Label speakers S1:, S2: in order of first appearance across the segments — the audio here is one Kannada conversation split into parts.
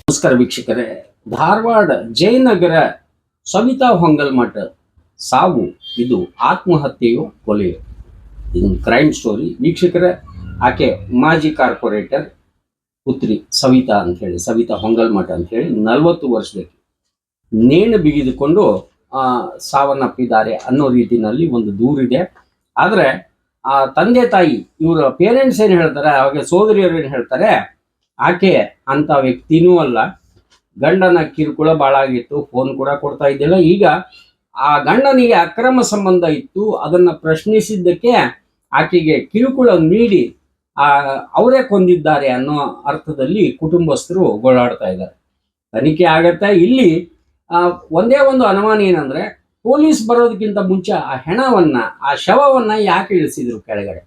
S1: ನಮಸ್ಕಾರ ವೀಕ್ಷಕರೇ, ಧಾರವಾಡ ಜಯನಗರ ಸವಿತಾ ಹೊಂಗಲ್ಮಠ ಸಾವು ಇದು ಆತ್ಮಹತ್ಯೆಯೋ ಕೊಲೆಯೋ? ಇದೊಂದು ಕ್ರೈಮ್ ಸ್ಟೋರಿ ವೀಕ್ಷಕರೇ. ಆಕೆ ಮಾಜಿ ಕಾರ್ಪೊರೇಟರ್ ಪುತ್ರಿ ಸವಿತಾ ಅಂತ ಹೇಳಿ, ಸವಿತಾ ಹೊಂಗಲ್ಮಠ ಅಂತ ಹೇಳಿ 40 ವರ್ಷದಕ್ಕೆ ನೇಣು ಬಿಗಿದುಕೊಂಡು ಸಾವನ್ನಪ್ಪಿದ್ದಾರೆ ಅನ್ನೋ ರೀತಿಯಲ್ಲಿ ಒಂದು ದೂರಿದೆ. ಆದರೆ ಆ ತಂದೆ ತಾಯಿ ಇವರ ಪೇರೆಂಟ್ಸ್ ಏನು ಹೇಳ್ತಾರೆ, ಅವಾಗ ಸೋದರಿಯರು ಏನು ಹೇಳ್ತಾರೆ, ಆಕೆ ಅಂತ ವ್ಯಕ್ತಿನೂ ಅಲ್ಲ, ಗಂಡನ ಕಿರುಕುಳ ಭಾಳ ಆಗಿತ್ತು, ಫೋನ್ ಕೂಡ ಕೊಡ್ತಾ ಇದ್ದಿಲ್ಲ. ಈಗ ಆ ಗಂಡನಿಗೆ ಅಕ್ರಮ ಸಂಬಂಧ ಇತ್ತು, ಅದನ್ನ ಪ್ರಶ್ನಿಸಿದ್ದಕ್ಕೆ ಆಕೆಗೆ ಕಿರುಕುಳ ನೀಡಿ ಅವರೇ ಕೊಂದಿದ್ದಾರೆ ಅನ್ನೋ ಅರ್ಥದಲ್ಲಿ ಕುಟುಂಬಸ್ಥರು ಗೋಳಾಡ್ತಾ ಇದ್ದಾರೆ. ತನಿಖೆ ಆಗತ್ತೆ. ಇಲ್ಲಿ ಒಂದೇ ಒಂದು ಅನುಮಾನ ಏನಂದ್ರೆ, ಪೊಲೀಸ್ ಬರೋದಕ್ಕಿಂತ ಮುಂಚೆ ಆ ಹೆಣವನ್ನ, ಆ ಶವವನ್ನ ಯಾಕೆ ಇಳಿಸಿದ್ರು ಕೆಳಗಡೆ?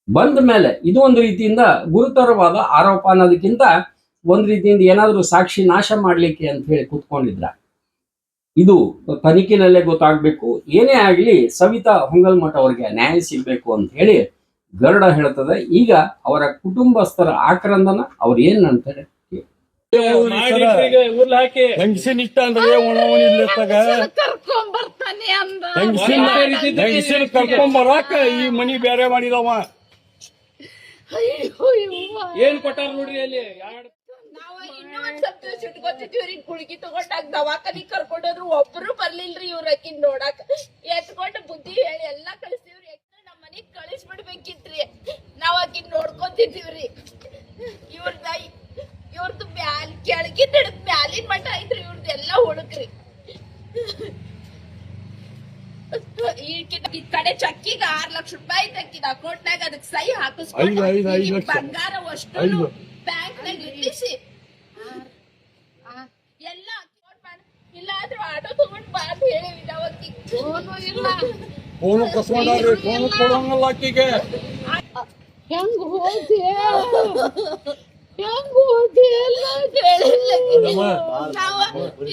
S1: ಬಂದ ಮೇಲೆ ಇದು ಒಂದು ರೀತಿಯಿಂದ ಗುರುತರವಾದ ಆರೋಪ ಅನ್ನೋದಕ್ಕಿಂತ ಒಂದು ರೀತಿಯಿಂದ ಏನಾದರೂ ಸಾಕ್ಷಿ ನಾಶ ಮಾಡ್ಲಿಕ್ಕೆ ಅಂತ ಹೇಳಿ ಕೂತ್ಕೊಂಡಿದ್ರ? ಇದು ತನಿಖೆನಲ್ಲೇ ಗೊತ್ತಾಗ್ಬೇಕು. ಏನೇ ಆಗಲಿ ಸವಿತಾ ಹೊಂಗಲ್ಮಠ ಅವರಿಗೆ ನ್ಯಾಯ ಸಿಗ್ಬೇಕು ಅಂತ ಹೇಳಿ ಗರುಡ ಹೇಳ್ತದೆ. ಈಗ ಅವರ ಕುಟುಂಬಸ್ಥರ ಆಕ್ರಂದನ ಅವ್ರು ಏನ್ ಅಂತಾರೆ
S2: ಕರ್ಕೊಂಬರಾಕ ಈ ಮನಿ ಬೇರೆ ಮಾಡಿದವ. ಏನ್ ಕೊಟ್ಟಾರ ನೋಡ್ರಿ ಅಲ್ಲಿ.
S3: ಇಟ್ಕೊತಿದ್ವಿ ಗುಳಿಗಿ ತಗೊಂಡಾಗ ದವಾಖಾನಿ ಕರ್ಕೊಂಡೋದ್ರು ಒಬ್ರು ಬರ್ಲಿಲ್ರಿ. ಇವ್ರಕಿನ್ ನೋಡಾಕ ಎತ್ಕೊಂಡು ಬುದ್ಧಿ ಹೇಳಿ ಎಲ್ಲಾ ಕಳಿಸ್ತೀವ್ರಿ. ನಮ್ಮ ಮನಿಗ್ ಕಳಿಸ್ಬಿಡ್ಬೇಕಿತ್ರಿ. ನಾವ್ ಆಕಿನ್ ನೋಡ್ಕೊತಿದ್ದೀವ್ರಿ. ಇವ್ರದ್ದು ಬ್ಯಾಲ್ ಕೆಳಗಿನ ಹಿಡಿದ್ ಬ್ಯಾಲಿನ ಮಠ ಐತ್ರಿ. ಇವ್ರದ್ದೆಲ್ಲಾ ಹುಡುಕ್ರಿ. ಈ ಕಡೆ ಚಕ್ಕಿಗೆ 6 ಲಕ್ಷ ರೂಪಾಯಿ ತಕ್ಕಿದ ಅಕೌಂಟ್ನಾಗ, ಅದಕ್ಕೆ ಸೈ ಹಾಕಿಸ್ಕೊಂಡು ಬಂಗಾರ ಅಷ್ಟು ಬ್ಯಾಂಕ್ನಾಗ ಇಟ್ಟಿಸಿ ಎಲ್ಲ ಇಲ್ಲ ಆದ್ರೂ ಆಟೋ ತಗೊಂಡ್ ಬಾ ಅಂತ ಹೇಳಿವಿ. ಹೆಂಗ್ ಹೋದೆ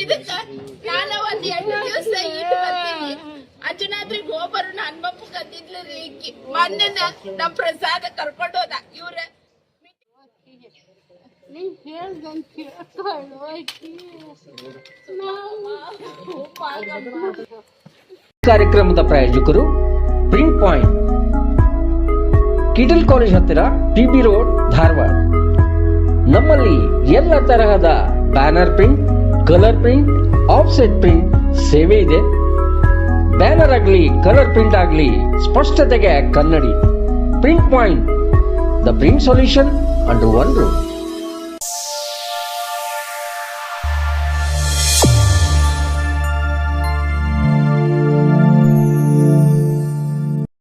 S3: ಇದಕ್ಕ ನಾನು ಒಂದ್ 2 ದಿವಸ ಇಟ್ಟು ಬರ್ತೀನಿ. ಅಂಜನಾದ್ರಿಗೆ ಹೋಗ್ಬರು ಹನುಮಪ್ಪ ಗದ್ದಿದ್ಲಿ. ಮೊನ್ನೆ ನಮ್ ಪ್ರಸಾದ ಕರ್ಕೊಂಡು ಹೋದ. ಇವ್ರ
S4: ಕಾರ್ಯಕ್ರಮದ ಪ್ರಾಯೋಜಕರು ಪ್ರಿಂಟ್ ಪಾಯಿಂಟ್, ಕಿಟಲ್ ಕಾಲೇಜ್ ಹತ್ತಿರ, ಟಿಬಿ ರೋಡ್, ಧಾರವಾಡ. ನಮ್ಮಲ್ಲಿ ಎಲ್ಲ ತರಹದ banner print, colour print, offset print ಸೇವೆ ಇದೆ. ಬ್ಯಾನರ್ ಆಗಲಿ, ಕಲರ್ ಪ್ರಿಂಟ್ ಆಗಲಿ, ಸ್ಪಷ್ಟತೆಗೆ ಕನ್ನಡಿ. Print point, the print solution under one roof.